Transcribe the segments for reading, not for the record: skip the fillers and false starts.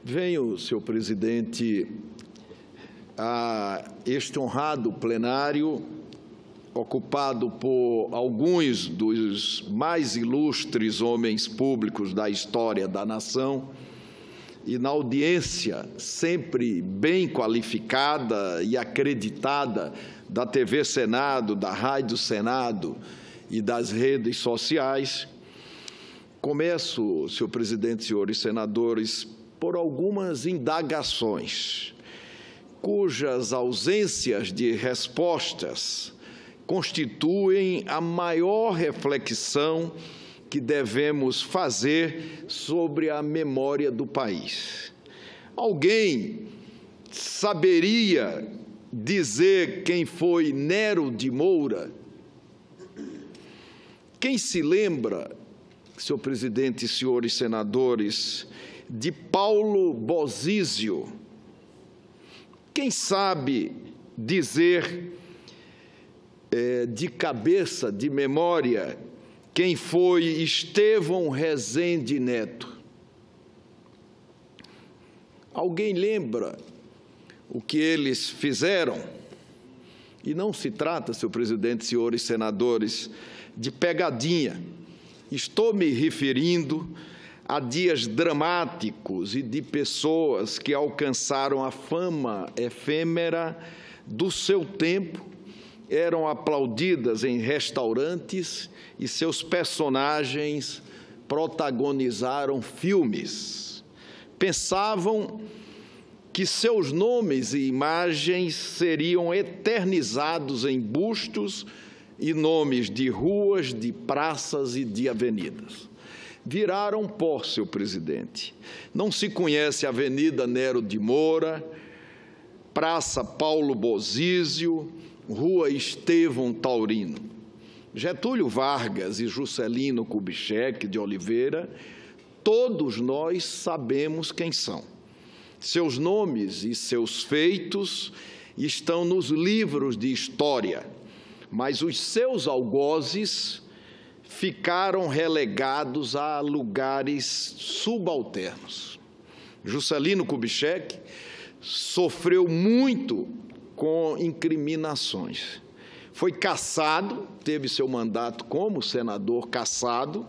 Venho, senhor presidente, a este honrado plenário, ocupado por alguns dos mais ilustres homens públicos da história da nação, e na audiência sempre bem qualificada e acreditada da TV Senado, da Rádio Senado e das redes sociais, começo, senhor presidente, senhores senadores, por algumas indagações, cujas ausências de respostas constituem a maior reflexão que devemos fazer sobre a memória do país. Alguém saberia dizer quem foi Nero de Moura? Quem se lembra, senhor presidente e senhores senadores, de Paulo Bozizio? Quem sabe dizer de cabeça, de memória, quem foi Estevão Rezende Neto? Alguém lembra o que eles fizeram? E não se trata, senhor presidente, senhores senadores, de pegadinha. Estou me referindo a dias dramáticos e de pessoas que alcançaram a fama efêmera do seu tempo, eram aplaudidas em restaurantes e seus personagens protagonizaram filmes. Pensavam que seus nomes e imagens seriam eternizados em bustos e nomes de ruas, de praças e de avenidas. Viraram pó, senhor presidente. Não se conhece a Avenida Nero de Moura, Praça Paulo Bozizio, Rua Estevão Taurino. Getúlio Vargas e Juscelino Kubitschek de Oliveira, todos nós sabemos quem são. Seus nomes e seus feitos estão nos livros de história, mas os seus algozes ficaram relegados a lugares subalternos. Juscelino Kubitschek sofreu muito com incriminações. Foi cassado, teve seu mandato como senador cassado,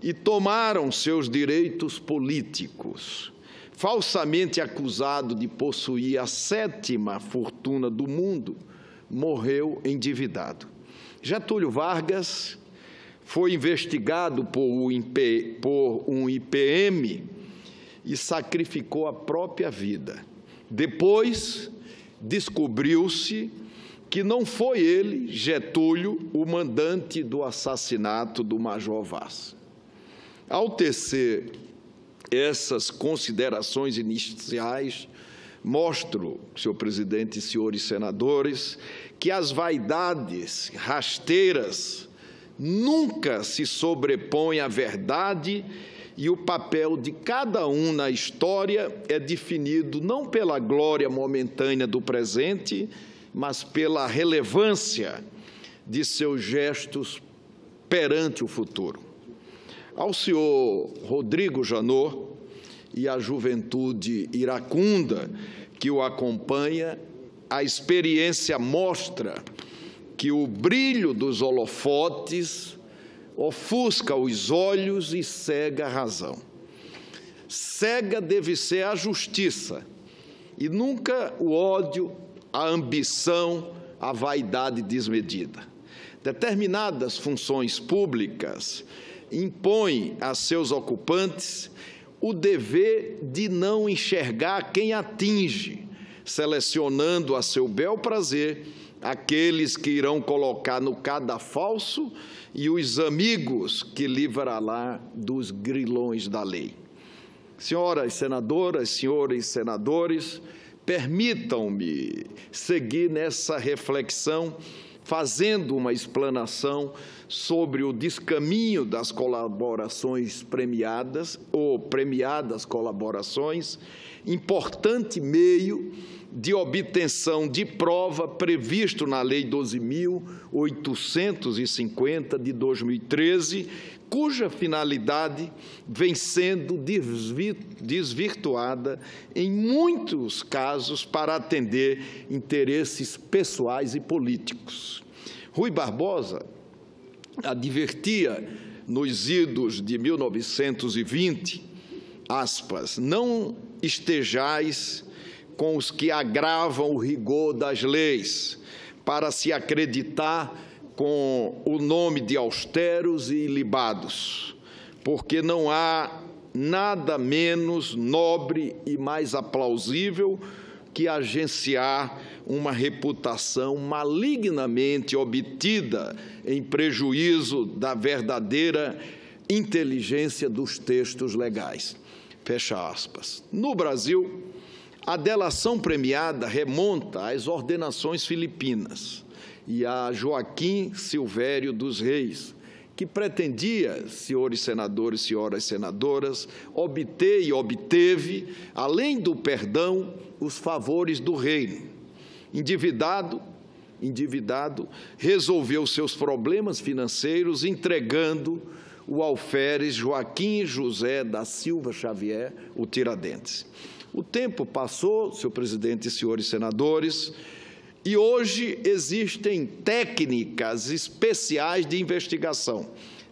e tomaram seus direitos políticos. Falsamente acusado de possuir a 7ª fortuna do mundo, morreu endividado. Getúlio Vargas foi investigado por um IPM e sacrificou a própria vida. Depois, descobriu-se que não foi ele, Getúlio, o mandante do assassinato do Major Vaz. Ao tecer essas considerações iniciais, mostro, senhor presidente e senhores senadores, que as vaidades rasteiras nunca se sobrepõem à verdade e o papel de cada um na história é definido não pela glória momentânea do presente, mas pela relevância de seus gestos perante o futuro. Ao senhor Rodrigo Janot e à juventude iracunda que o acompanha, a experiência mostra que o brilho dos holofotes ofusca os olhos e cega a razão. Cega deve ser a justiça, e nunca o ódio, a ambição, a vaidade desmedida. Determinadas funções públicas impõem a seus ocupantes o dever de não enxergar quem atinge, selecionando a seu bel prazer aqueles que irão colocar no cadafalso e os amigos que livrará dos grilhões da lei. Senhoras senadoras, senhores senadores, permitam-me seguir nessa reflexão, fazendo uma explanação sobre o descaminho das colaborações premiadas, ou premiadas colaborações, importante meio de obtenção de prova previsto na Lei 12.850 de 2013, cuja finalidade vem sendo desvirtuada em muitos casos para atender interesses pessoais e políticos. Rui Barbosa advertia nos idos de 1920, aspas, não estejais com os que agravam o rigor das leis, para se acreditar com o nome de austeros e ilibados, porque não há nada menos nobre e mais aplausível que agenciar uma reputação malignamente obtida em prejuízo da verdadeira inteligência dos textos legais. Fecha aspas. No Brasil, a delação premiada remonta às ordenações filipinas e a Joaquim Silvério dos Reis, que pretendia, senhores senadores e senhoras senadoras, obter e obteve, além do perdão, os favores do reino. Endividado, resolveu seus problemas financeiros entregando o alferes Joaquim José da Silva Xavier, o Tiradentes. O tempo passou, senhor presidente e senhores senadores, e hoje existem técnicas especiais de investigação,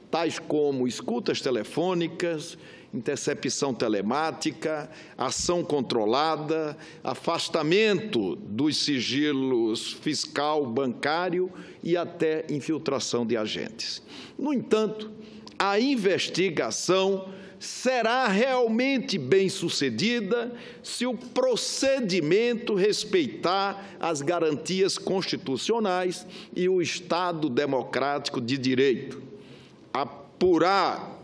tais como escutas telefônicas, intercepção telemática, ação controlada, afastamento dos sigilos fiscal, bancário e até infiltração de agentes. No entanto, a investigação será realmente bem-sucedida se o procedimento respeitar as garantias constitucionais e o Estado democrático de direito. Apurar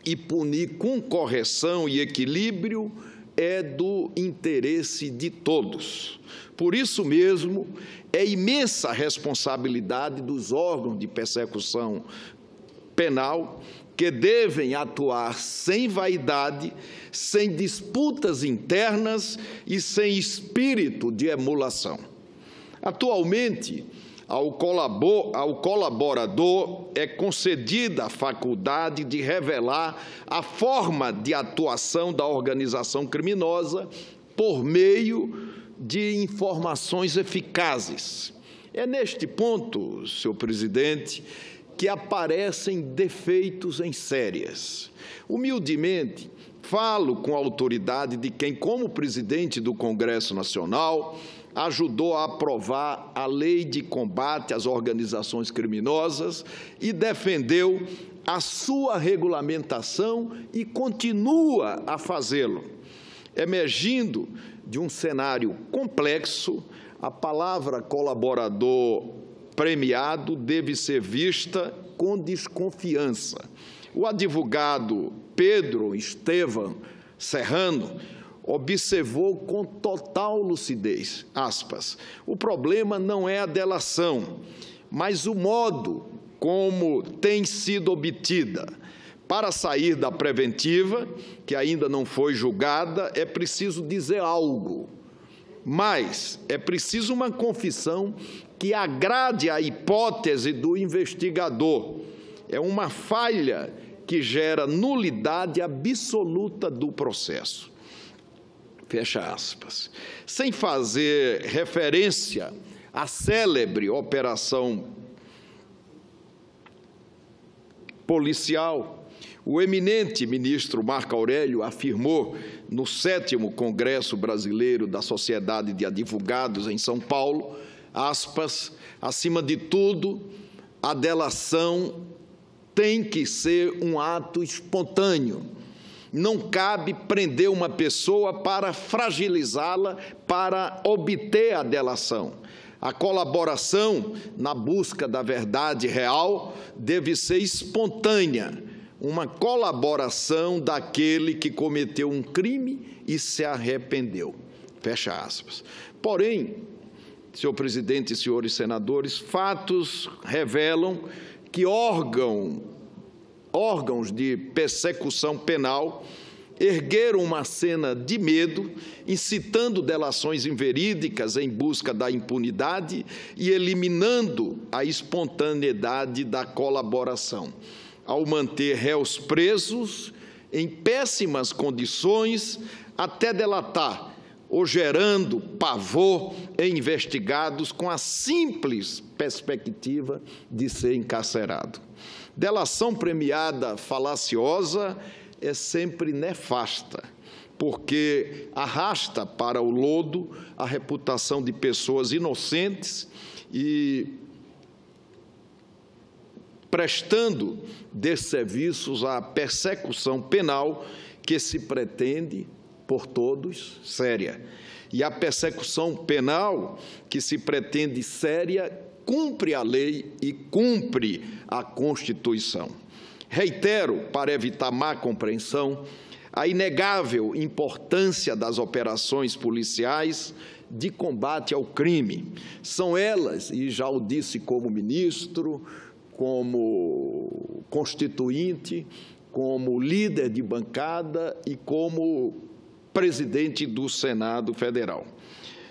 e punir com correção e equilíbrio é do interesse de todos. Por isso mesmo, é imensa a responsabilidade dos órgãos de persecução penal, que devem atuar sem vaidade, sem disputas internas e sem espírito de emulação. Atualmente, ao colaborador é concedida a faculdade de revelar a forma de atuação da organização criminosa por meio de informações eficazes. É neste ponto, senhor presidente, que aparecem defeitos em sérias. Humildemente, falo com a autoridade de quem, como presidente do Congresso Nacional, ajudou a aprovar a Lei de Combate às Organizações Criminosas e defendeu a sua regulamentação e continua a fazê-lo. Emergindo de um cenário complexo, a palavra colaborador premiado deve ser vista com desconfiança. O advogado Pedro Estevam Serrano observou com total lucidez, aspas, o problema não é a delação, mas o modo como tem sido obtida. Para sair da preventiva, que ainda não foi julgada, é preciso dizer algo, mas é preciso uma confissão que agrade a hipótese do investigador. É uma falha que gera nulidade absoluta do processo. Fecha aspas. Sem fazer referência à célebre operação policial, o eminente ministro Marco Aurélio afirmou no 7º Congresso Brasileiro da Sociedade de Advogados em São Paulo, aspas, acima de tudo, a delação tem que ser um ato espontâneo. Não cabe prender uma pessoa para fragilizá-la, para obter a delação. A colaboração na busca da verdade real deve ser espontânea, uma colaboração daquele que cometeu um crime e se arrependeu. Fecha aspas. Porém, senhor presidente e senhores senadores, fatos revelam que órgãos de persecução penal ergueram uma cena de medo, incitando delações inverídicas em busca da impunidade e eliminando a espontaneidade da colaboração. ao manter réus presos em péssimas condições até delatar, ou gerando pavor em investigados com a simples perspectiva de ser encarcerado. Delação premiada falaciosa é sempre nefasta, porque arrasta para o lodo a reputação de pessoas inocentes e prestando desserviços à persecução penal que se pretende por todos séria. E a persecução penal que se pretende séria cumpre a lei e cumpre a Constituição. Reitero, para evitar má compreensão, a inegável importância das operações policiais de combate ao crime. São elas, e já o disse como ministro, como constituinte, como líder de bancada e como presidente do Senado Federal.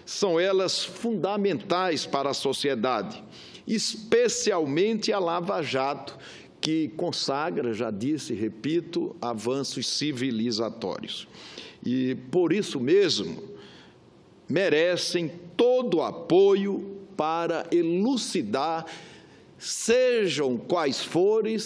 São elas fundamentais para a sociedade, especialmente a Lava Jato, que consagra, já disse e repito, avanços civilizatórios. E, por isso mesmo, merecem todo o apoio para elucidar, sejam quais forem,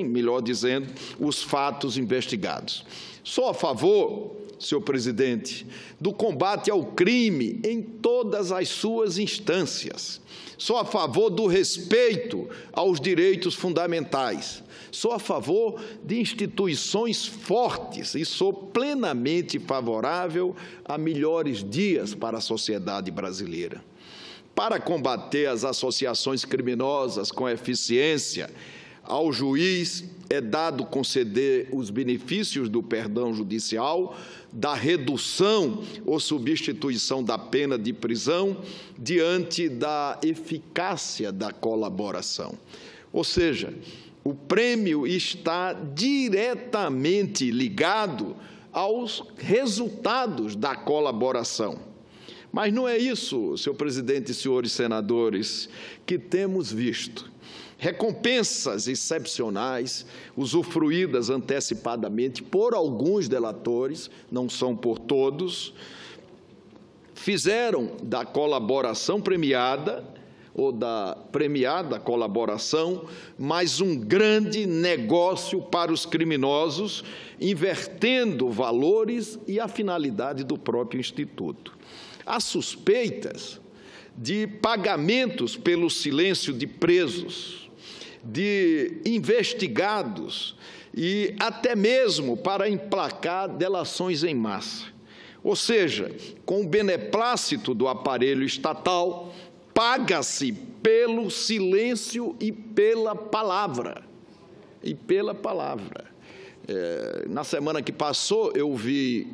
melhor dizendo, os fatos investigados. Sou a favor, senhor presidente, do combate ao crime em todas as suas instâncias. Sou a favor do respeito aos direitos fundamentais. Sou a favor de instituições fortes e sou plenamente favorável a melhores dias para a sociedade brasileira. Para combater as associações criminosas com eficiência, ao juiz é dado conceder os benefícios do perdão judicial, da redução ou substituição da pena de prisão diante da eficácia da colaboração. Ou seja, o prêmio está diretamente ligado aos resultados da colaboração. Mas não é isso, senhor presidente e senhores senadores, que temos visto. Recompensas excepcionais, usufruídas antecipadamente por alguns delatores, não são por todos, fizeram da colaboração premiada, ou da premiada colaboração, mais um grande negócio para os criminosos, invertendo valores e a finalidade do próprio Instituto. Há suspeitas de pagamentos pelo silêncio de presos, de investigados e até mesmo para emplacar delações em massa. Ou seja, com o beneplácito do aparelho estatal, paga-se pelo silêncio e pela palavra. Na semana que passou, eu vi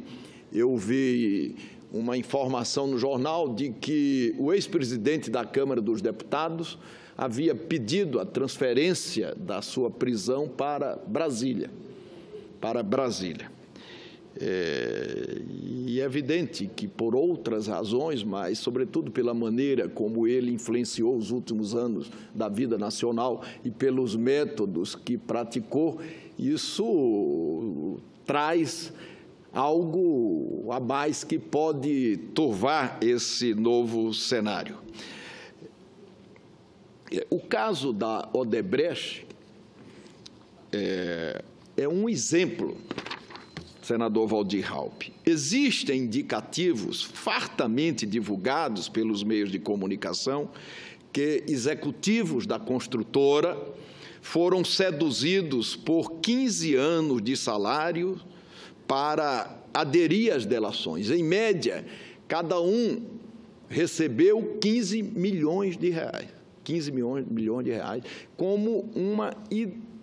uma informação no jornal de que o ex-presidente da Câmara dos Deputados havia pedido a transferência da sua prisão para Brasília. E é evidente que, por outras razões, mas, sobretudo, pela maneira como ele influenciou os últimos anos da vida nacional e pelos métodos que praticou, isso traz algo a mais que pode turvar esse novo cenário. O caso da Odebrecht é um exemplo, senador Waldir Raupp. Existem indicativos fartamente divulgados pelos meios de comunicação que executivos da construtora foram seduzidos por 15 anos de salário para aderir às delações. Em média, cada um recebeu 15 milhões de reais. 15 milhões de reais, como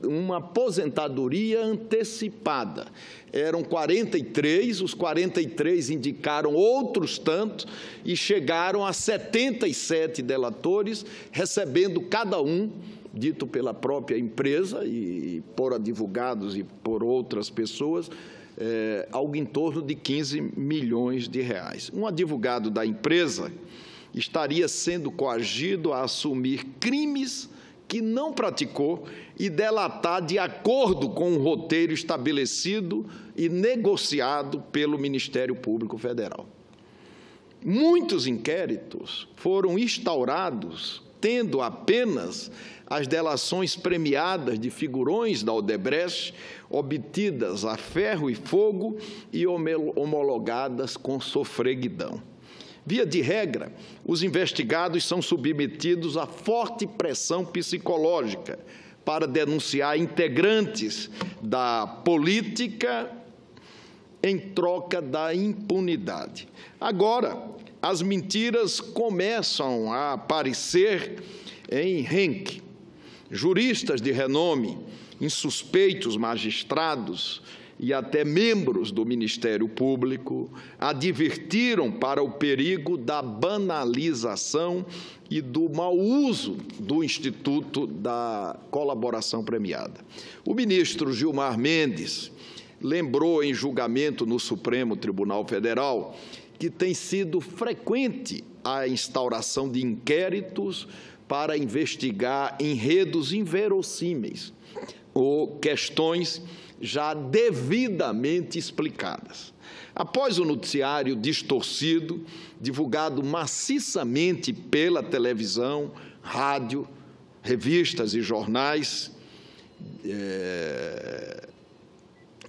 uma aposentadoria antecipada. Eram 43, os 43 indicaram outros tantos e chegaram a 77 delatores, recebendo cada um, dito pela própria empresa e por advogados e por outras pessoas, algo em torno de 15 milhões de reais. Um advogado da empresa estaria sendo coagido a assumir crimes que não praticou e delatar de acordo com o roteiro estabelecido e negociado pelo Ministério Público Federal. Muitos inquéritos foram instaurados tendo apenas as delações premiadas de figurões da Odebrecht, obtidas a ferro e fogo e homologadas com sofreguidão. Via de regra, os investigados são submetidos a forte pressão psicológica para denunciar integrantes da política em troca da impunidade. Agora, as mentiras começam a aparecer em renque. Juristas de renome, insuspeitos magistrados e até membros do Ministério Público advertiram para o perigo da banalização e do mau uso do Instituto da Colaboração Premiada. O ministro Gilmar Mendes lembrou em julgamento no Supremo Tribunal Federal que tem sido frequente a instauração de inquéritos para investigar enredos inverossímeis ou questões já devidamente explicadas. Após o noticiário distorcido, divulgado maciçamente pela televisão, rádio, revistas e jornais,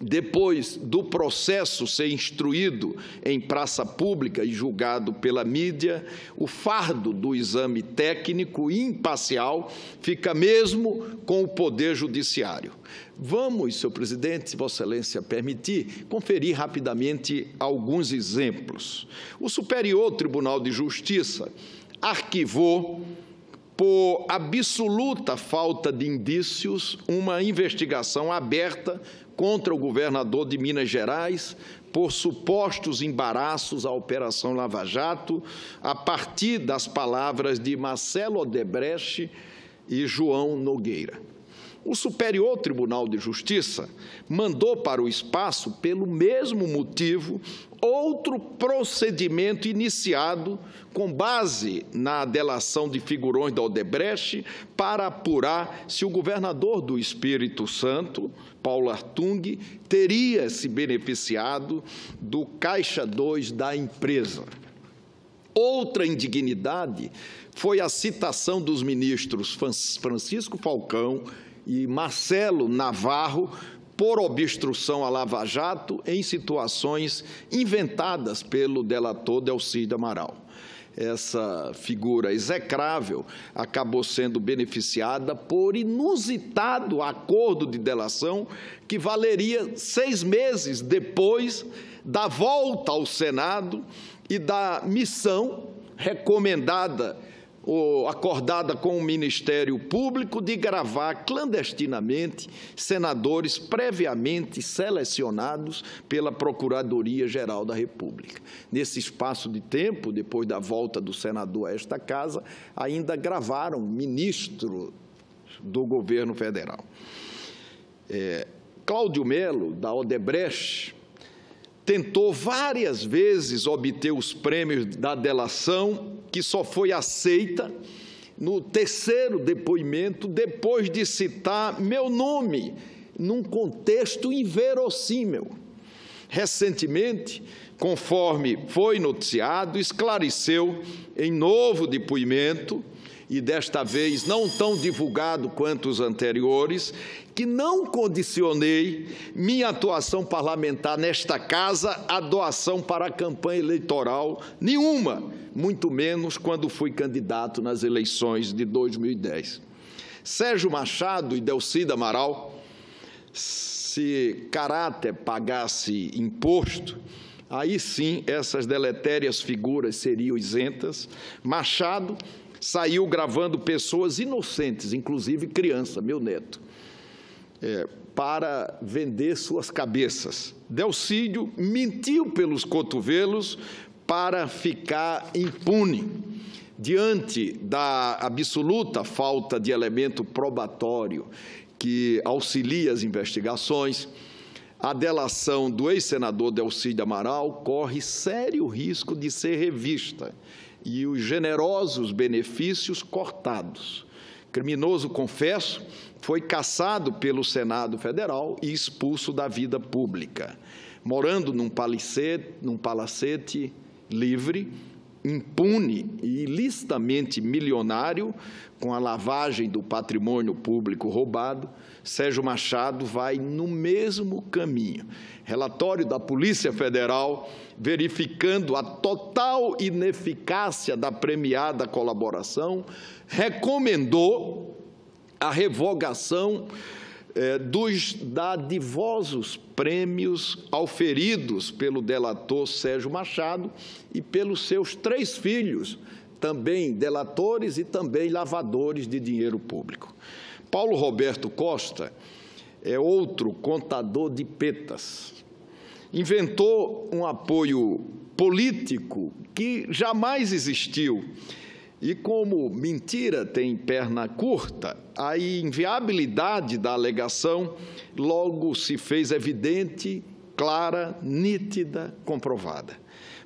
depois do processo ser instruído em praça pública e julgado pela mídia, o fardo do exame técnico e imparcial fica mesmo com o Poder Judiciário. Vamos, senhor presidente, se Vossa Excelência permitir, conferir rapidamente alguns exemplos. O Superior Tribunal de Justiça arquivou, por absoluta falta de indícios, uma investigação aberta contra o governador de Minas Gerais por supostos embaraços à Operação Lava Jato, a partir das palavras de Marcelo Odebrecht e João Nogueira. O Superior Tribunal de Justiça mandou para o espaço, pelo mesmo motivo, outro procedimento iniciado com base na delação de figurões da Odebrecht para apurar se o governador do Espírito Santo, Paulo Artung, teria se beneficiado do Caixa 2 da empresa. Outra indignidade foi a citação dos ministros Francisco Falcão e Marcelo Navarro por obstrução à Lava Jato em situações inventadas pelo delator Delcídio Amaral. Essa figura execrável acabou sendo beneficiada por inusitado acordo de delação que valeria 6 meses depois da volta ao Senado e da missão recomendada ou acordada com o Ministério Público de gravar clandestinamente senadores previamente selecionados pela Procuradoria-Geral da República. Nesse espaço de tempo, depois da volta do senador a esta casa, ainda gravaram ministro do governo federal. Cláudio Melo, da Odebrecht, tentou várias vezes obter os prêmios da delação, que só foi aceita no 3º depoimento, depois de citar meu nome, num contexto inverossímil. Recentemente, conforme foi noticiado, esclareceu em novo depoimento, e desta vez não tão divulgado quanto os anteriores, que não condicionei minha atuação parlamentar nesta casa à doação para a campanha eleitoral nenhuma, muito menos quando fui candidato nas eleições de 2010. Sérgio Machado e Delcídio Amaral, se caráter pagasse imposto, aí sim essas deletérias figuras seriam isentas. Machado saiu gravando pessoas inocentes, inclusive criança, meu neto, para vender suas cabeças. Delcídio mentiu pelos cotovelos para ficar impune. Diante da absoluta falta de elemento probatório que auxilia as investigações, a delação do ex-senador Delcídio Amaral corre sério risco de ser revista e os generosos benefícios cortados. Criminoso, confesso, foi cassado pelo Senado Federal e expulso da vida pública, morando num palacete livre, impune e ilicitamente milionário, com a lavagem do patrimônio público roubado. Sérgio Machado vai no mesmo caminho. Relatório da Polícia Federal, verificando a total ineficácia da premiada colaboração, recomendou a revogação dos dadivosos prêmios auferidos pelo delator Sérgio Machado e pelos seus 3 filhos, também delatores e também lavadores de dinheiro público. Paulo Roberto Costa é outro contador de petas. Inventou um apoio político que jamais existiu. E como mentira tem perna curta, a inviabilidade da alegação logo se fez evidente, clara, nítida, comprovada.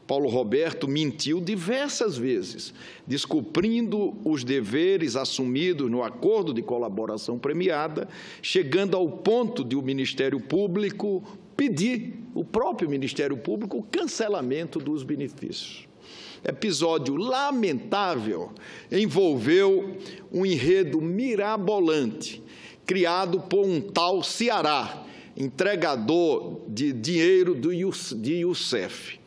Paulo Roberto mentiu diversas vezes, descumprindo os deveres assumidos no acordo de colaboração premiada, chegando ao ponto de o Ministério Público pedir, o próprio Ministério Público, o cancelamento dos benefícios. Episódio lamentável envolveu um enredo mirabolante, criado por um tal Ceará, entregador de dinheiro de Youssef,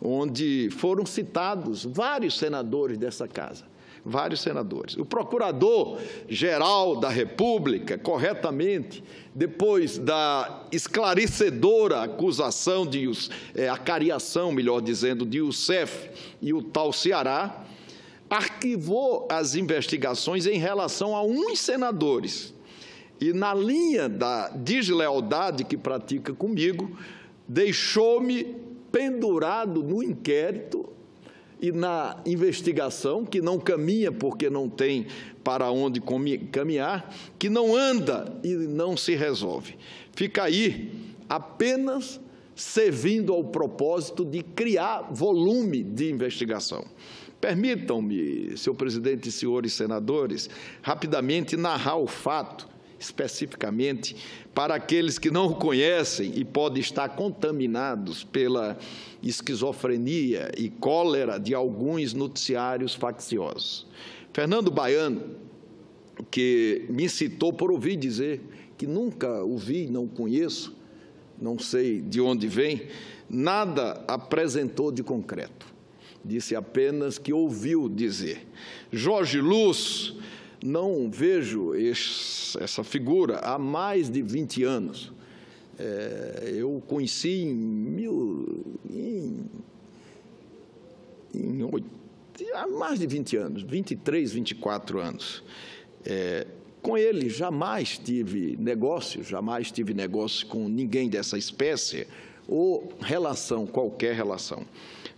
onde foram citados vários senadores dessa casa, vários senadores. O Procurador-Geral da República, corretamente, depois da esclarecedora acusação acariação, melhor dizendo, de Youssef e o tal Ceará, arquivou as investigações em relação a uns senadores. E, na linha da deslealdade que pratica comigo, deixou-me pendurado no inquérito e na investigação, que não caminha porque não tem para onde caminhar, que não anda e não se resolve. Fica aí apenas servindo ao propósito de criar volume de investigação. Permitam-me, senhor presidente e senhores senadores, rapidamente narrar o fato, especificamente, para aqueles que não o conhecem e podem estar contaminados pela esquizofrenia e cólera de alguns noticiários facciosos. Fernando Baiano, que me citou por ouvir dizer, que nunca o vi, não conheço, não sei de onde vem, nada apresentou de concreto. Disse apenas que ouviu dizer. Jorge Luz, não vejo essa figura há mais de 20 anos. Eu o conheci há mais de 20 anos, 23, 24 anos. Com ele jamais tive negócio com ninguém dessa espécie ou relação, qualquer relação.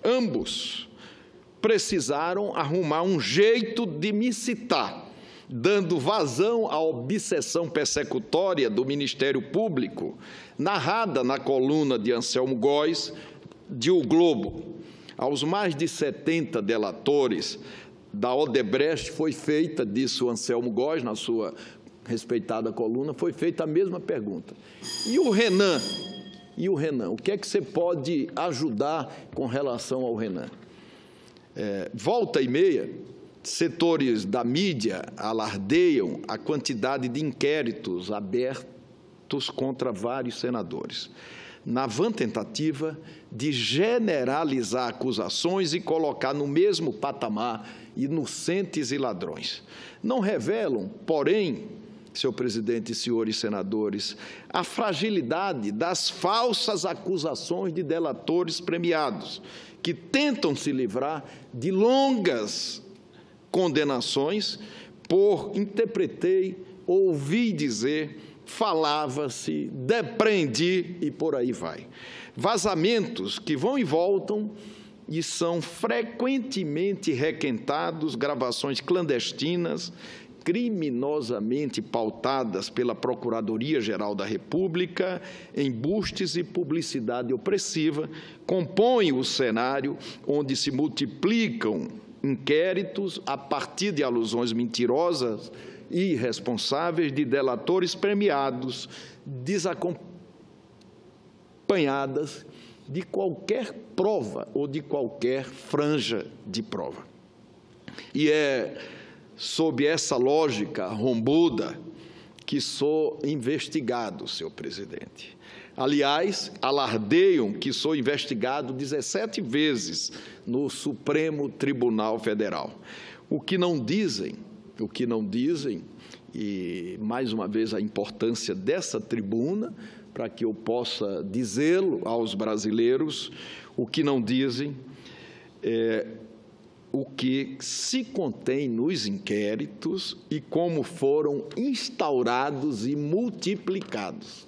Ambos precisaram arrumar um jeito de me citar, dando vazão à obsessão persecutória do Ministério Público, narrada na coluna de Anselmo Góes, de O Globo. Aos mais de 70 delatores da Odebrecht foi feita, disse o Anselmo Góes, na sua respeitada coluna, foi feita a mesma pergunta. E o Renan? O que é que você pode ajudar com relação ao Renan? Volta e meia, setores da mídia alardeiam a quantidade de inquéritos abertos contra vários senadores, na vã tentativa de generalizar acusações e colocar no mesmo patamar inocentes e ladrões. Não revelam, porém, senhor presidente e senhores senadores, a fragilidade das falsas acusações de delatores premiados, que tentam se livrar de longas condenações por interpretei, ouvi dizer, falava-se, depreendi e por aí vai. Vazamentos que vão e voltam e são frequentemente requentados, gravações clandestinas, criminosamente pautadas pela Procuradoria-Geral da República, embustes e publicidade opressiva, compõem o cenário onde se multiplicam inquéritos a partir de alusões mentirosas irresponsáveis de delatores premiados, desacompanhadas de qualquer prova ou de qualquer franja de prova. E é sob essa lógica rombuda que sou investigado, senhor presidente. Aliás, alardeiam que sou investigado 17 vezes no Supremo Tribunal Federal. O que não dizem, e mais uma vez a importância dessa tribuna, para que eu possa dizê-lo aos brasileiros, o que não dizem é o que se contém nos inquéritos e como foram instaurados e multiplicados.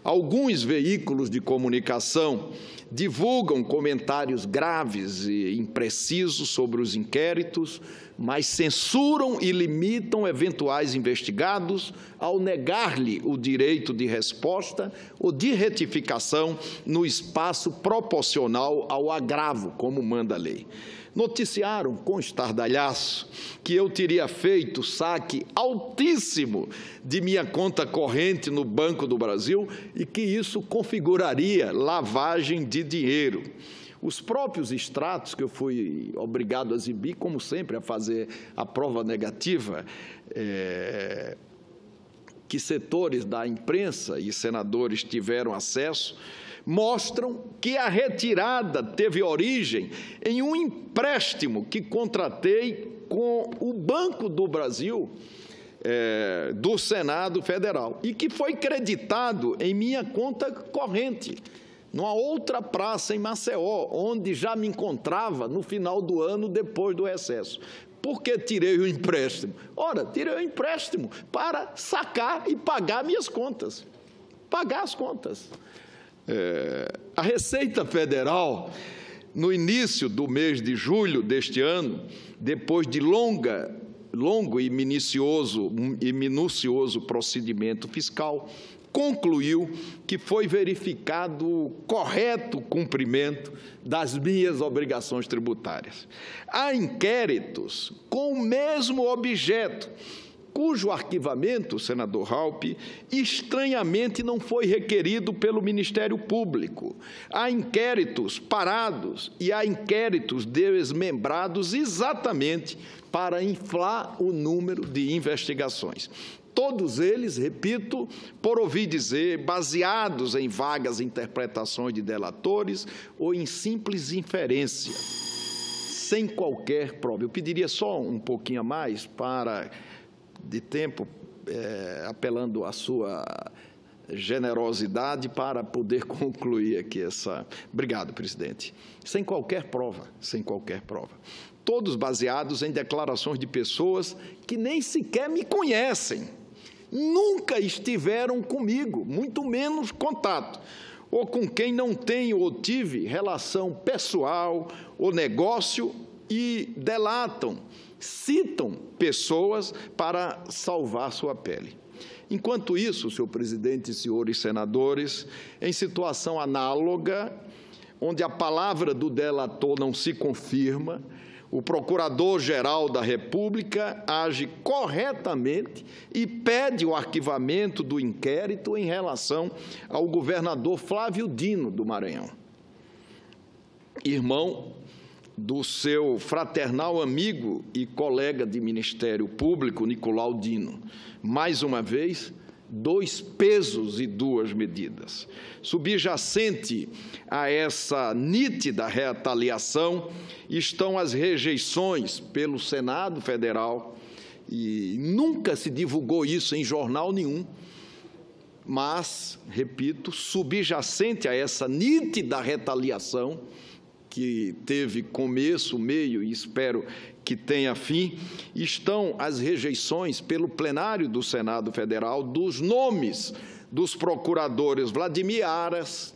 Alguns veículos de comunicação divulgam comentários graves e imprecisos sobre os inquéritos, mas censuram e limitam eventuais investigados ao negar-lhe o direito de resposta ou de retificação no espaço proporcional ao agravo, como manda a lei. Noticiaram com estardalhaço que eu teria feito saque altíssimo de minha conta corrente no Banco do Brasil e que isso configuraria lavagem de dinheiro. Os próprios extratos que eu fui obrigado a exibir, como sempre, a fazer a prova negativa, que setores da imprensa e senadores tiveram acesso, mostram que a retirada teve origem em um empréstimo que contratei com o Banco do Brasil, do Senado Federal, e que foi creditado em minha conta corrente, numa outra praça em Maceió, onde já me encontrava no final do ano, depois do recesso. Por que tirei o empréstimo? Ora, tirei o empréstimo para sacar e pagar minhas contas, pagar as contas. A Receita Federal, no início do mês de julho deste ano, depois de longo e minucioso procedimento fiscal, concluiu que foi verificado o correto cumprimento das minhas obrigações tributárias. Há inquéritos com o mesmo objeto, cujo arquivamento, senador Raupp, estranhamente não foi requerido pelo Ministério Público. Há inquéritos parados e há inquéritos desmembrados exatamente para inflar o número de investigações. Todos eles, repito, por ouvir dizer, baseados em vagas interpretações de delatores ou em simples inferência, sem qualquer prova. Eu pediria só um pouquinho a mais de tempo, apelando à sua generosidade para poder concluir aqui essa... Obrigado, presidente. Sem qualquer prova. Todos baseados em declarações de pessoas que nem sequer me conhecem, nunca estiveram comigo, muito menos contato, ou com quem não tenho ou tive relação pessoal ou negócio e delatam, citam pessoas para salvar sua pele. Enquanto isso, senhor presidente e senhores senadores, em situação análoga, onde a palavra do delator não se confirma, o Procurador-Geral da República age corretamente e pede o arquivamento do inquérito em relação ao governador Flávio Dino, do Maranhão, irmão do seu fraternal amigo e colega de Ministério Público, Nicolau Dino. Mais uma vez, dois pesos e duas medidas. Subjacente a essa nítida retaliação estão as rejeições pelo Senado Federal, e nunca se divulgou isso em jornal nenhum, mas, repito, subjacente a essa nítida retaliação, que teve começo, meio e espero que tenha fim, estão as rejeições pelo plenário do Senado Federal dos nomes dos procuradores Vladimir Aras,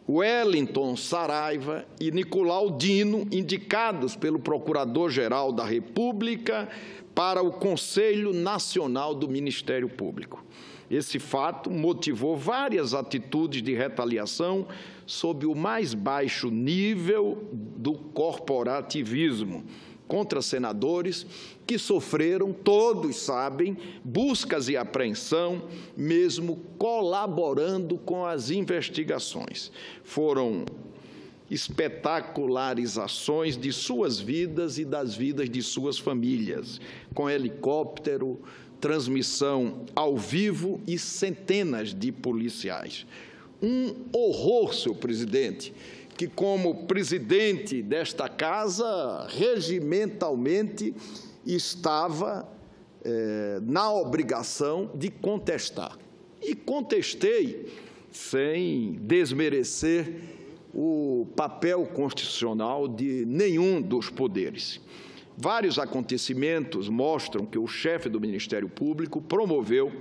Wellington Saraiva e Nicolau Dino, indicados pelo Procurador-Geral da República para o Conselho Nacional do Ministério Público. Esse fato motivou várias atitudes de retaliação sob o mais baixo nível do corporativismo, contra senadores que sofreram, todos sabem, buscas e apreensão, mesmo colaborando com as investigações. Foram espetacularizações de suas vidas e das vidas de suas famílias, com helicóptero, transmissão ao vivo e centenas de policiais. Um horror, senhor presidente, que como presidente desta casa, regimentalmente, estava na obrigação de contestar. E contestei sem desmerecer o papel constitucional de nenhum dos poderes. Vários acontecimentos mostram que o chefe do Ministério Público promoveu,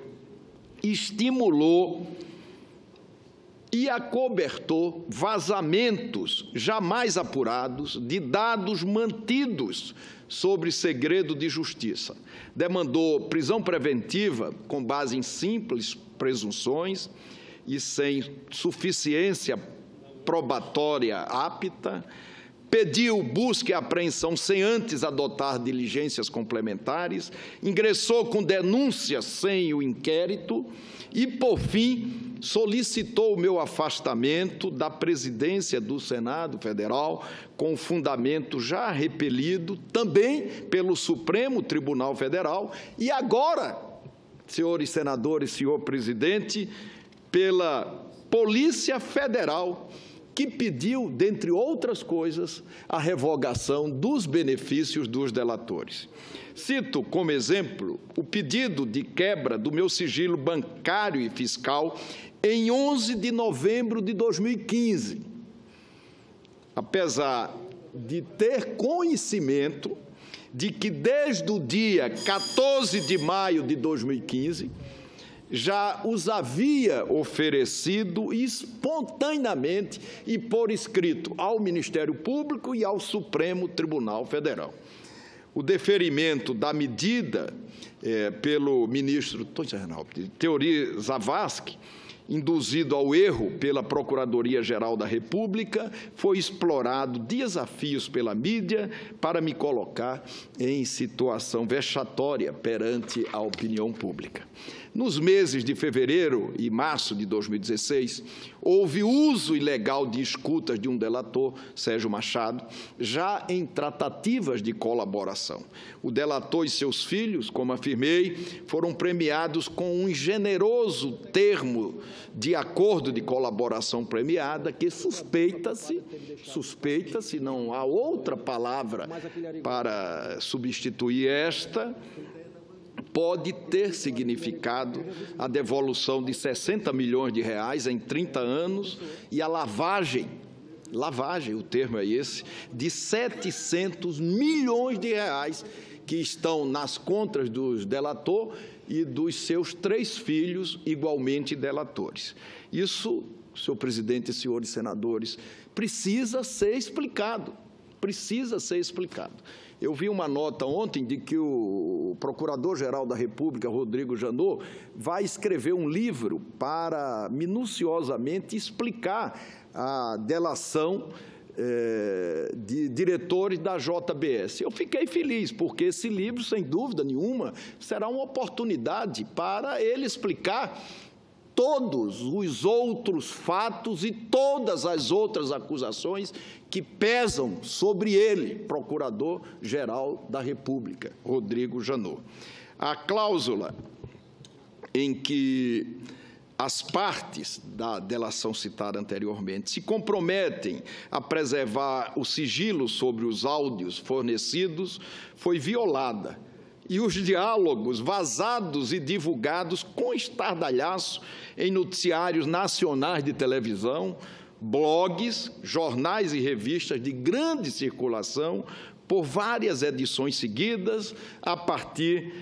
estimulou e acobertou vazamentos jamais apurados de dados mantidos sobre segredo de justiça. Demandou prisão preventiva com base em simples presunções e sem suficiência probatória apta, pediu busca e apreensão sem antes adotar diligências complementares, ingressou com denúncias sem o inquérito e, por fim, solicitou o meu afastamento da presidência do Senado Federal, com fundamento já repelido também pelo Supremo Tribunal Federal e agora, senhores senadores, senhor presidente, pela Polícia Federal, que pediu, dentre outras coisas, a revogação dos benefícios dos delatores. Cito como exemplo o pedido de quebra do meu sigilo bancário e fiscal em 11 de novembro de 2015. Apesar de ter conhecimento de que desde o dia 14 de maio de 2015, já os havia oferecido espontaneamente e por escrito ao Ministério Público e ao Supremo Tribunal Federal. O deferimento da medida pelo ministro Teori Zavascki, induzido ao erro pela Procuradoria-Geral da República, foi explorado desafios pela mídia para me colocar em situação vexatória perante a opinião pública. Nos meses de fevereiro e março de 2016, houve uso ilegal de escutas de um delator, Sérgio Machado, já em tratativas de colaboração. O delator e seus filhos, como afirmei, foram premiados com um generoso termo de acordo de colaboração premiada que suspeita-se, não há outra palavra para substituir esta, pode ter significado a devolução de 60 milhões de reais em 30 anos e a lavagem, o termo é esse, de 700 milhões de reais que estão nas contas do delator e dos seus 3 filhos igualmente delatores. Isso, senhor presidente e senhores senadores, precisa ser explicado, Eu vi uma nota ontem de que o Procurador-Geral da República, Rodrigo Janot, vai escrever um livro para minuciosamente explicar a delação de diretores da JBS. Eu fiquei feliz, porque esse livro, sem dúvida nenhuma, será uma oportunidade para ele explicar todos os outros fatos e todas as outras acusações que pesam sobre ele, Procurador-Geral da República, Rodrigo Janot. A cláusula em que as partes da delação citada anteriormente se comprometem a preservar o sigilo sobre os áudios fornecidos foi violada, e os diálogos vazados e divulgados com estardalhaço em noticiários nacionais de televisão, blogs, jornais e revistas de grande circulação por várias edições seguidas, a partir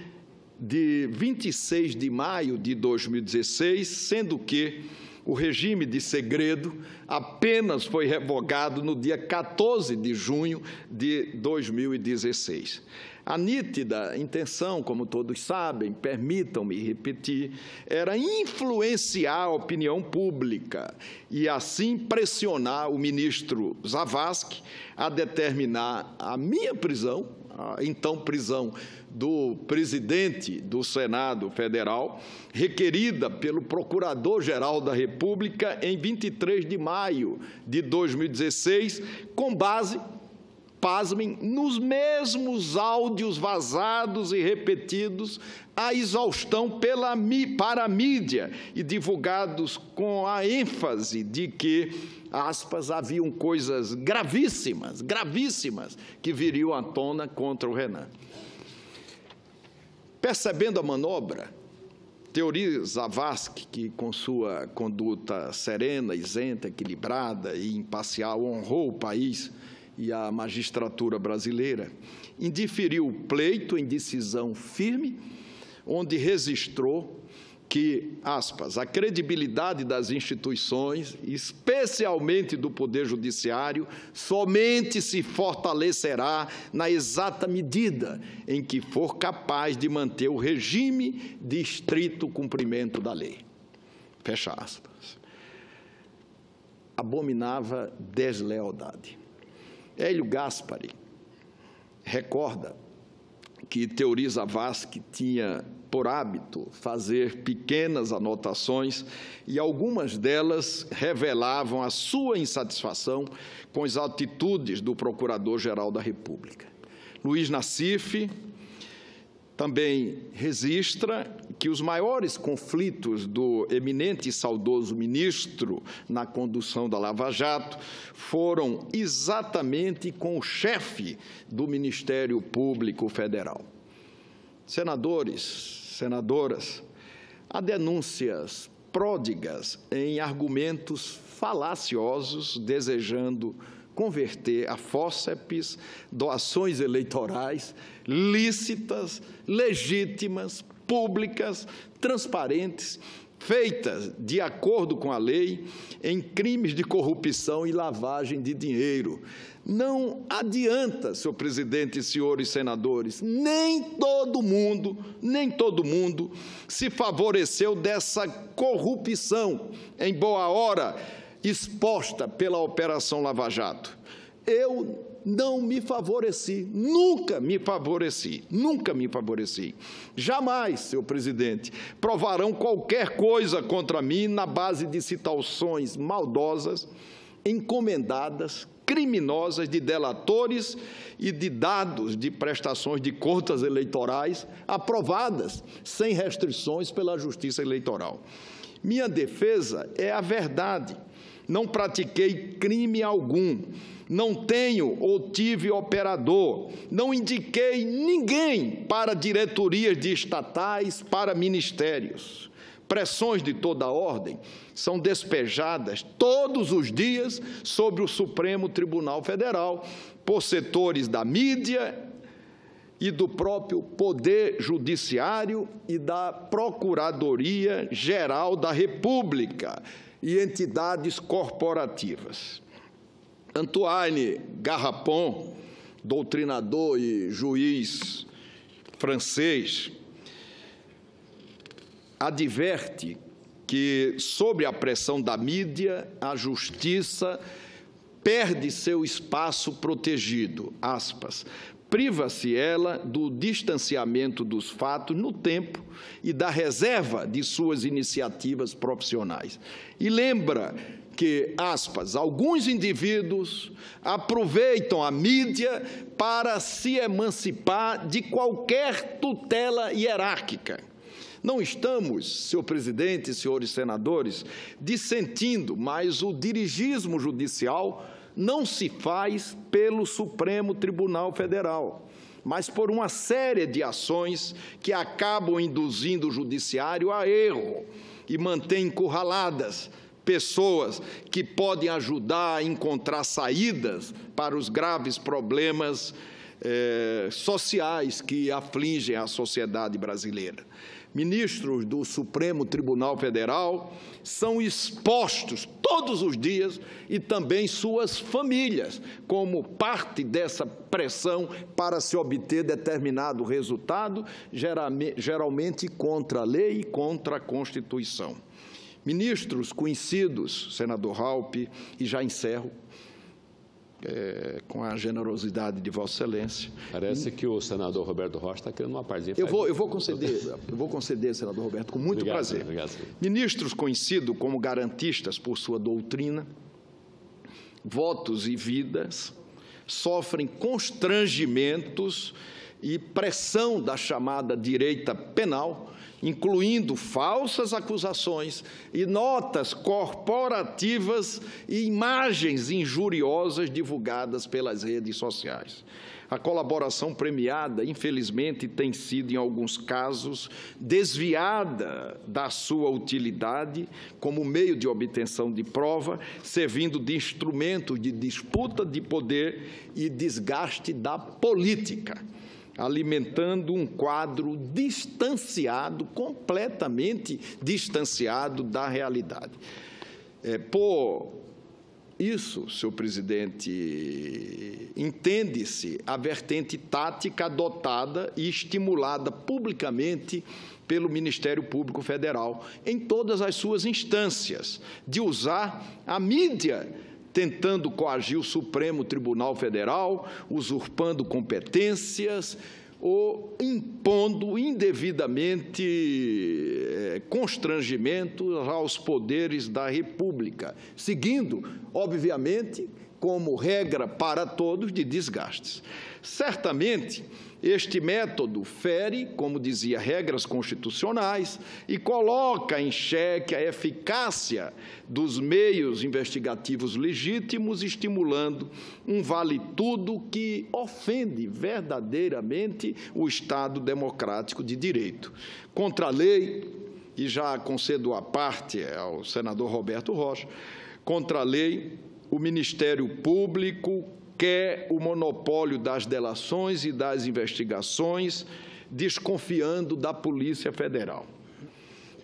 de 26 de maio de 2016, sendo que o regime de segredo apenas foi revogado no dia 14 de junho de 2016. A nítida intenção, como todos sabem, permitam-me repetir, era influenciar a opinião pública e, assim, pressionar o ministro Zavascki a determinar a minha prisão a então prisão do presidente do Senado Federal, requerida pelo Procurador-Geral da República em 23 de maio de 2016, com base, pasmem, nos mesmos áudios vazados e repetidos à exaustão para a mídia e divulgados com a ênfase de que, aspas, haviam coisas gravíssimas, gravíssimas, que viriam à tona contra o Renan. Percebendo a manobra, Teori Zavascki, que com sua conduta serena, isenta, equilibrada e imparcial honrou o país e a magistratura brasileira, indiferiu o pleito em decisão firme, onde registrou que, aspas, a credibilidade das instituições, especialmente do Poder Judiciário, somente se fortalecerá na exata medida em que for capaz de manter o regime de estrito cumprimento da lei. Fecha aspas. Abominava deslealdade. Hélio Gaspari recorda que Teori Zavascki tinha por hábito fazer pequenas anotações e algumas delas revelavam a sua insatisfação com as atitudes do Procurador-Geral da República. Luiz Nassif também registra que os maiores conflitos do eminente e saudoso ministro na condução da Lava Jato foram exatamente com o chefe do Ministério Público Federal. Senadores, senadoras, há denúncias pródigas em argumentos falaciosos desejando converter a fórceps doações eleitorais lícitas, legítimas, públicas, transparentes, feitas de acordo com a lei, em crimes de corrupção e lavagem de dinheiro. Não adianta, senhor presidente e senhores senadores, nem todo mundo se favoreceu dessa corrupção, em boa hora, exposta pela Operação Lava Jato. Eu não me favoreci, nunca me favoreci. Jamais, senhor presidente, provarão qualquer coisa contra mim na base de citações maldosas, encomendadas, criminosas de delatores e de dados de prestações de contas eleitorais aprovadas sem restrições pela Justiça Eleitoral. Minha defesa é a verdade. Não pratiquei crime algum, não tenho ou tive operador, não indiquei ninguém para diretorias de estatais, para ministérios. Pressões de toda ordem são despejadas todos os dias sobre o Supremo Tribunal Federal, por setores da mídia e do próprio Poder Judiciário e da Procuradoria-Geral da República e entidades corporativas. Antoine Garrapon, doutrinador e juiz francês, adverte que, sob a pressão da mídia, a justiça perde seu espaço protegido, aspas, priva-se ela do distanciamento dos fatos no tempo e da reserva de suas iniciativas profissionais. E lembra que, aspas, alguns indivíduos aproveitam a mídia para se emancipar de qualquer tutela hierárquica. Não estamos, senhor presidente e senhores senadores, dissentindo, mas o dirigismo judicial não se faz pelo Supremo Tribunal Federal, mas por uma série de ações que acabam induzindo o judiciário a erro e mantém encurraladas pessoas que podem ajudar a encontrar saídas para os graves problemas sociais que afligem a sociedade brasileira. Ministros do Supremo Tribunal Federal são expostos todos os dias e também suas famílias, como parte dessa pressão para se obter determinado resultado, geralmente contra a lei e contra a Constituição. Ministros conhecidos, senador Raupp, e já encerro, com a generosidade de Vossa Excelência. Parece que o senador Roberto Rocha está querendo uma parzinha. Eu vou conceder, senador Roberto, com muito prazer. Obrigado. Ministros conhecidos como garantistas por sua doutrina, votos e vidas, sofrem constrangimentos e pressão da chamada direita penal, incluindo falsas acusações e notas corporativas e imagens injuriosas divulgadas pelas redes sociais. A colaboração premiada, infelizmente, tem sido, em alguns casos, desviada da sua utilidade como meio de obtenção de prova, servindo de instrumento de disputa de poder e desgaste da política, alimentando um quadro distanciado, completamente distanciado da realidade. Por isso, senhor presidente, entende-se a vertente tática adotada e estimulada publicamente pelo Ministério Público Federal, em todas as suas instâncias, de usar a mídia tentando coagir o Supremo Tribunal Federal, usurpando competências ou impondo indevidamente constrangimentos aos poderes da República, seguindo, obviamente, como regra para todos, de desgastes. Certamente, este método fere, como dizia, regras constitucionais e coloca em xeque a eficácia dos meios investigativos legítimos, estimulando um vale-tudo que ofende verdadeiramente o Estado democrático de direito. Contra a lei, e já concedo a parte ao senador Roberto Rocha, contra a lei, o Ministério Público quer o monopólio das delações e das investigações, desconfiando da Polícia Federal.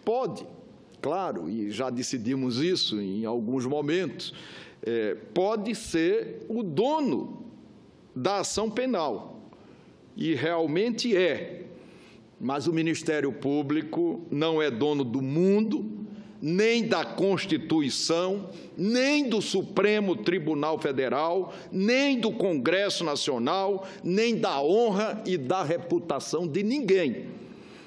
Pode, claro, e já decidimos isso em alguns momentos, pode ser o dono da ação penal, e realmente é, mas o Ministério Público não é dono do mundo, nem da Constituição, nem do Supremo Tribunal Federal, nem do Congresso Nacional, nem da honra e da reputação de ninguém.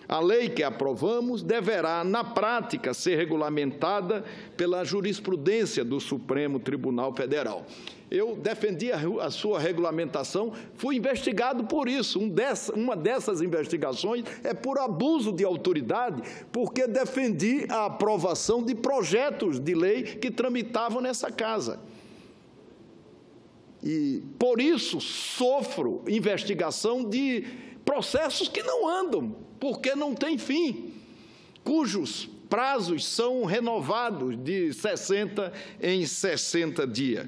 A lei que aprovamos deverá, na prática, ser regulamentada pela jurisprudência do Supremo Tribunal Federal. Eu defendi a sua regulamentação, fui investigado por isso. Uma dessas investigações é por abuso de autoridade, porque defendi a aprovação de projetos de lei que tramitavam nessa casa. E, por isso, sofro investigação de processos que não andam, porque não tem fim, cujos prazos são renovados de 60 em 60 dias.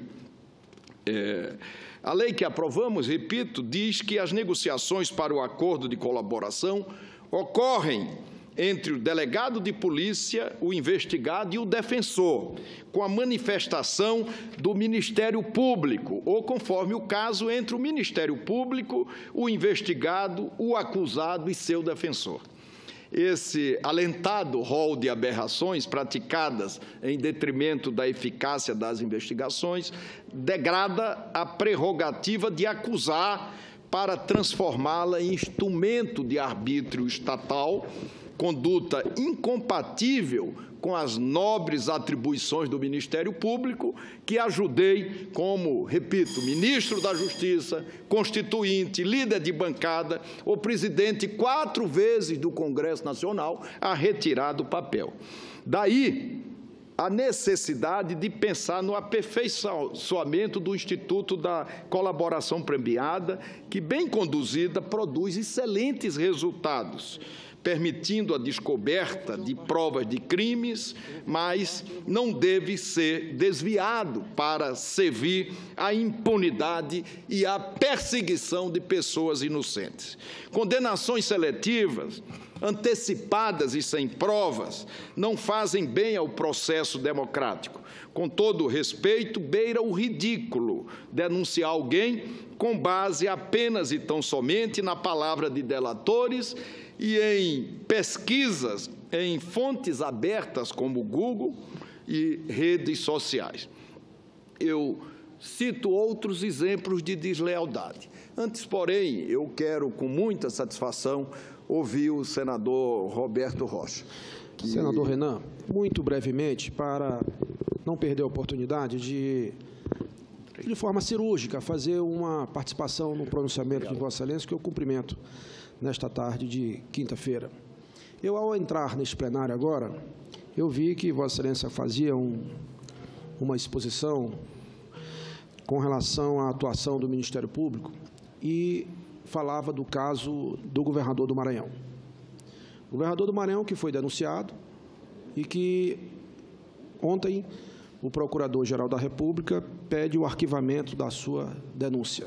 A lei que aprovamos, repito, diz que as negociações para o acordo de colaboração ocorrem entre o delegado de polícia, o investigado e o defensor, com a manifestação do Ministério Público, ou, conforme o caso, entre o Ministério Público, o investigado, o acusado e seu defensor. Esse alentado rol de aberrações praticadas em detrimento da eficácia das investigações degrada a prerrogativa de acusar para transformá-la em instrumento de arbítrio estatal, conduta incompatível com as nobres atribuições do Ministério Público, que ajudei como, repito, ministro da Justiça, constituinte, líder de bancada, o presidente 4 vezes do Congresso Nacional a retirar do papel. Daí a necessidade de pensar no aperfeiçoamento do Instituto da Colaboração Premiada, que, bem conduzida, produz excelentes resultados, permitindo a descoberta de provas de crimes, mas não deve ser desviado para servir à impunidade e à perseguição de pessoas inocentes. Condenações seletivas, antecipadas e sem provas, não fazem bem ao processo democrático. Com todo o respeito, beira o ridículo denunciar alguém com base apenas e tão somente na palavra de delatores e em pesquisas em fontes abertas como o Google e redes sociais. Eu cito outros exemplos de deslealdade. Antes, porém, eu quero, com muita satisfação, ouvir o senador Roberto Rocha. Senador Renan, muito brevemente, para não perder a oportunidade de forma cirúrgica, fazer uma participação no pronunciamento de Vossa Excelência, que eu cumprimento nesta tarde de quinta-feira. Eu, ao entrar neste plenário agora, eu vi que Vossa Excelência fazia uma exposição com relação à atuação do Ministério Público e falava do caso do governador do Maranhão. O governador do Maranhão que foi denunciado e que ontem o Procurador-Geral da República pede o arquivamento da sua denúncia.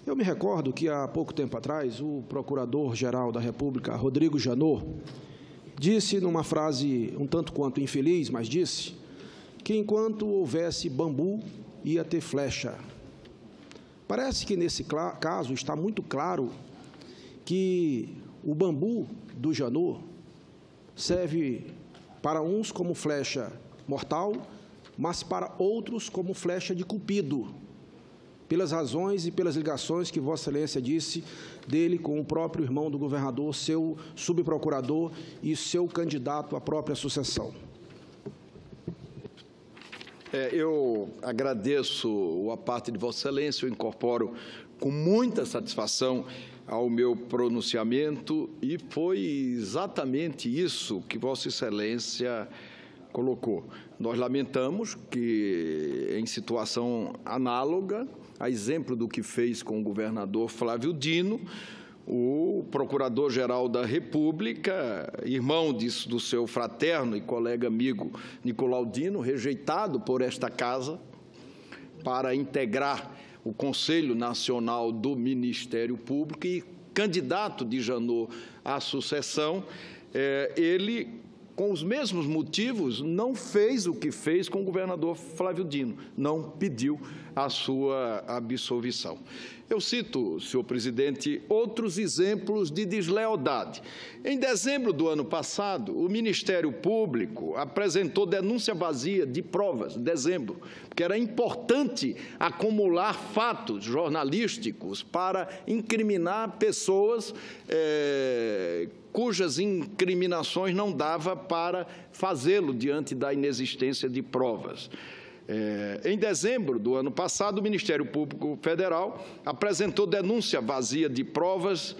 Eu me recordo que, há pouco tempo atrás, o Procurador-Geral da República, Rodrigo Janot, disse numa frase um tanto quanto infeliz, mas disse que enquanto houvesse bambu, ia ter flecha. Parece que, nesse caso, está muito claro que o bambu do Janot serve para uns como flecha mortal, mas para outros como flecha de cupido, pelas razões e pelas ligações que Vossa Excelência disse dele com o próprio irmão do governador, seu subprocurador e seu candidato à própria sucessão. Eu agradeço a parte de Vossa Excelência, eu incorporo com muita satisfação ao meu pronunciamento e foi exatamente isso que Vossa Excelência colocou. Nós lamentamos que, em situação análoga, a exemplo do que fez com o governador Flávio Dino, o Procurador-Geral da República, irmão do seu fraterno e colega amigo Nicolau Dino, rejeitado por esta Casa para integrar o Conselho Nacional do Ministério Público e candidato de Janot à sucessão, ele, com os mesmos motivos, não fez o que fez com o governador Flávio Dino, não pediu a sua absolvição. Eu cito, senhor presidente, outros exemplos de deslealdade. Em dezembro do ano passado, o Ministério Público apresentou denúncia vazia de provas, dezembro, porque era importante acumular fatos jornalísticos para incriminar pessoas cujas incriminações não dava para fazê-lo diante da inexistência de provas. Em dezembro do ano passado, o Ministério Público Federal apresentou denúncia vazia de provas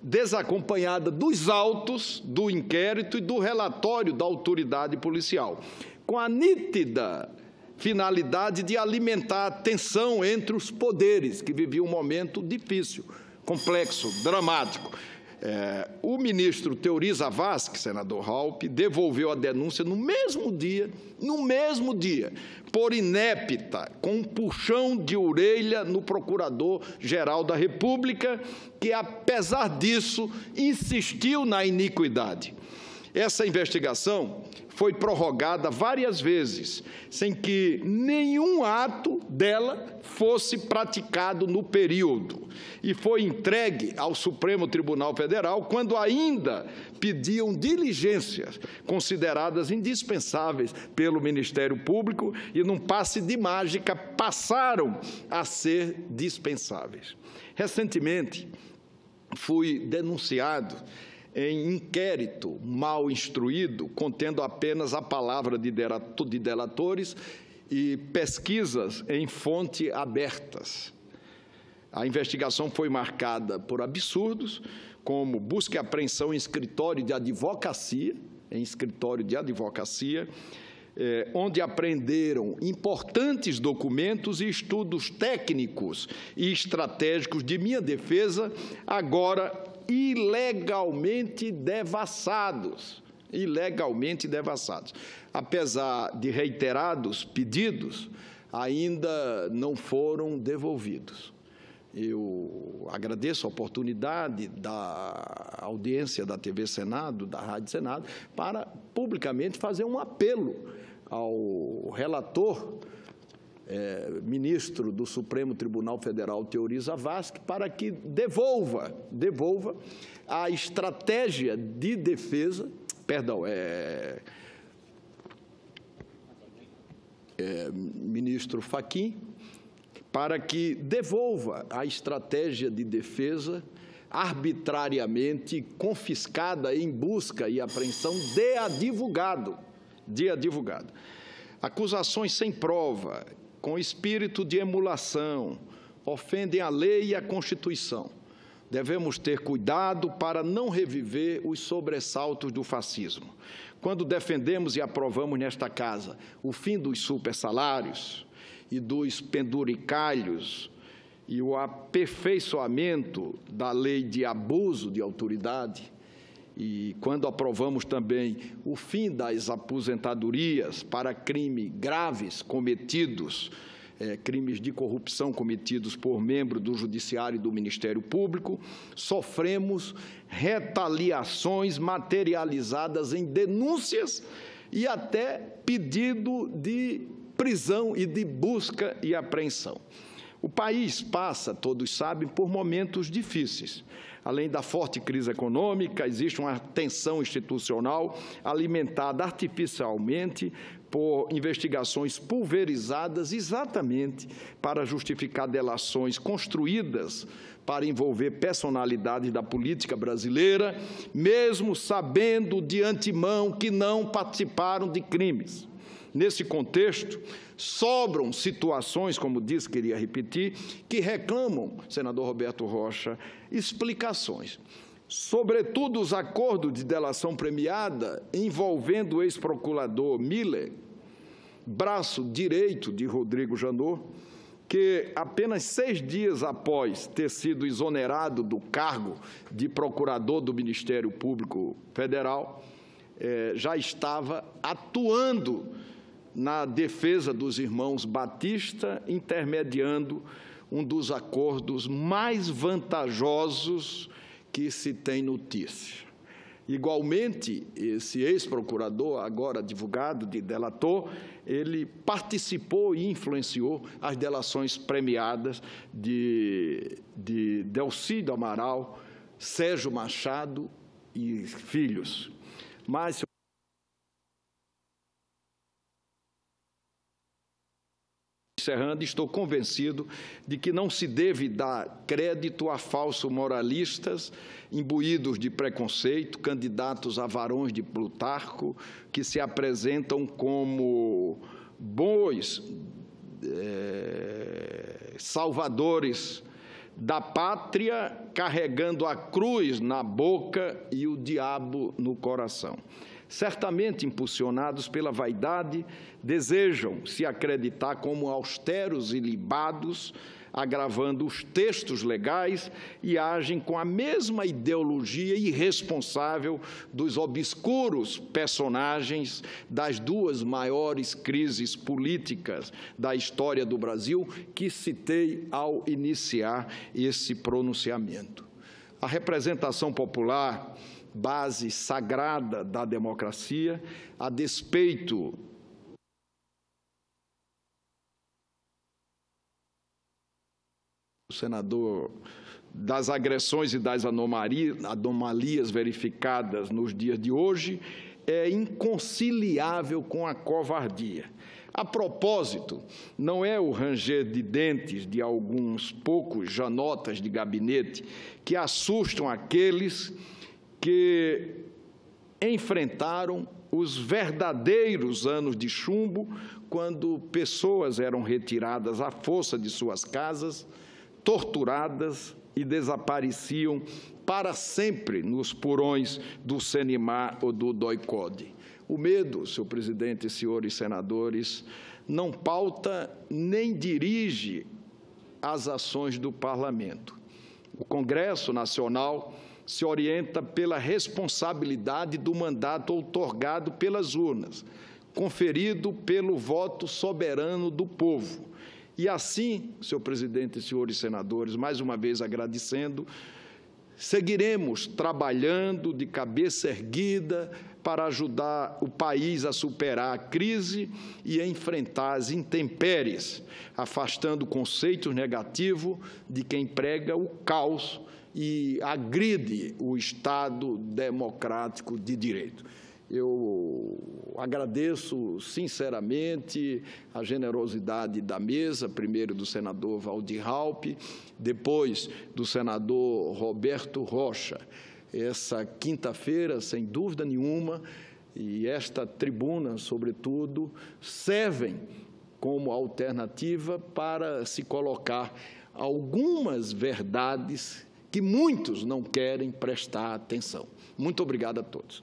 desacompanhada dos autos do inquérito e do relatório da autoridade policial, com a nítida finalidade de alimentar a tensão entre os poderes, que viviam um momento difícil, complexo, dramático. O ministro Teori Zavascki, senador Raupp, devolveu a denúncia no mesmo dia, por inépita, com um puxão de orelha no Procurador-Geral da República, que, apesar disso, insistiu na iniquidade. Essa investigação foi prorrogada várias vezes, sem que nenhum ato dela fosse praticado no período, e foi entregue ao Supremo Tribunal Federal quando ainda pediam diligências consideradas indispensáveis pelo Ministério Público e, num passe de mágica, passaram a ser dispensáveis. Recentemente, fui denunciado em inquérito mal instruído, contendo apenas a palavra de delatores e pesquisas em fonte abertas. A investigação foi marcada por absurdos, como busca e apreensão em escritório de advocacia, onde apreenderam importantes documentos e estudos técnicos e estratégicos de minha defesa, agora ilegalmente devassados. Apesar de reiterados pedidos, ainda não foram devolvidos. Eu agradeço a oportunidade da audiência da TV Senado, da Rádio Senado, para publicamente fazer um apelo ao relator, ministro do Supremo Tribunal Federal, Teori Zavascki, para que devolva a estratégia de defesa, ministro Fachin, para que devolva a estratégia de defesa arbitrariamente confiscada em busca e apreensão de advogado. Acusações sem prova, com espírito de emulação, ofendem a lei e a Constituição. Devemos ter cuidado para não reviver os sobressaltos do fascismo. Quando defendemos e aprovamos nesta Casa o fim dos supersalários e dos penduricalhos e o aperfeiçoamento da lei de abuso de autoridade, e quando aprovamos também o fim das aposentadorias para crimes graves cometidos, crimes de corrupção cometidos por membros do Judiciário e do Ministério Público, sofremos retaliações materializadas em denúncias e até pedido de prisão e de busca e apreensão. O país passa, todos sabem, por momentos difíceis. Além da forte crise econômica, existe uma tensão institucional alimentada artificialmente por investigações pulverizadas exatamente para justificar delações construídas para envolver personalidades da política brasileira, mesmo sabendo de antemão que não participaram de crimes. Nesse contexto, sobram situações, como disse, queria repetir, que reclamam, senador Roberto Rocha, explicações. Sobretudo os acordos de delação premiada envolvendo o ex-procurador Miller, braço direito de Rodrigo Janot, que apenas 6 dias após ter sido exonerado do cargo de procurador do Ministério Público Federal, já estava atuando na defesa dos irmãos Batista, intermediando um dos acordos mais vantajosos que se tem notícia. Igualmente, esse ex-procurador, agora advogado de delator, ele participou e influenciou as delações premiadas de Delcídio Amaral, Sérgio Machado e filhos. Mas, encerrando, estou convencido de que não se deve dar crédito a falsos moralistas imbuídos de preconceito, candidatos a varões de Plutarco, que se apresentam como bons salvadores da pátria, carregando a cruz na boca e o diabo no coração. Certamente impulsionados pela vaidade, desejam se acreditar como austeros e libados, agravando os textos legais e agem com a mesma ideologia irresponsável dos obscuros personagens das 2 maiores crises políticas da história do Brasil, que citei ao iniciar esse pronunciamento. A representação popular, base sagrada da democracia, a despeito do senador das agressões e das anomalias verificadas nos dias de hoje, é inconciliável com a covardia. A propósito, não é o ranger de dentes de alguns poucos janotas de gabinete que assustam aqueles que enfrentaram os verdadeiros anos de chumbo, quando pessoas eram retiradas à força de suas casas, torturadas e desapareciam para sempre nos porões do Senimar ou do DOI-CODE. O medo, senhor presidente, senhores senadores, não pauta nem dirige as ações do parlamento. O Congresso Nacional se orienta pela responsabilidade do mandato outorgado pelas urnas, conferido pelo voto soberano do povo. E assim, senhor presidente e senhores senadores, mais uma vez agradecendo, seguiremos trabalhando de cabeça erguida para ajudar o país a superar a crise e a enfrentar as intempéries, afastando conceitos negativos de quem prega o caos e agride o Estado democrático de direito. Eu agradeço sinceramente a generosidade da mesa, primeiro do senador Waldir Raupp, depois do senador Roberto Rocha. Essa quinta-feira, sem dúvida nenhuma, e esta tribuna, sobretudo, servem como alternativa para se colocar algumas verdades que muitos não querem prestar atenção. Muito obrigado a todos.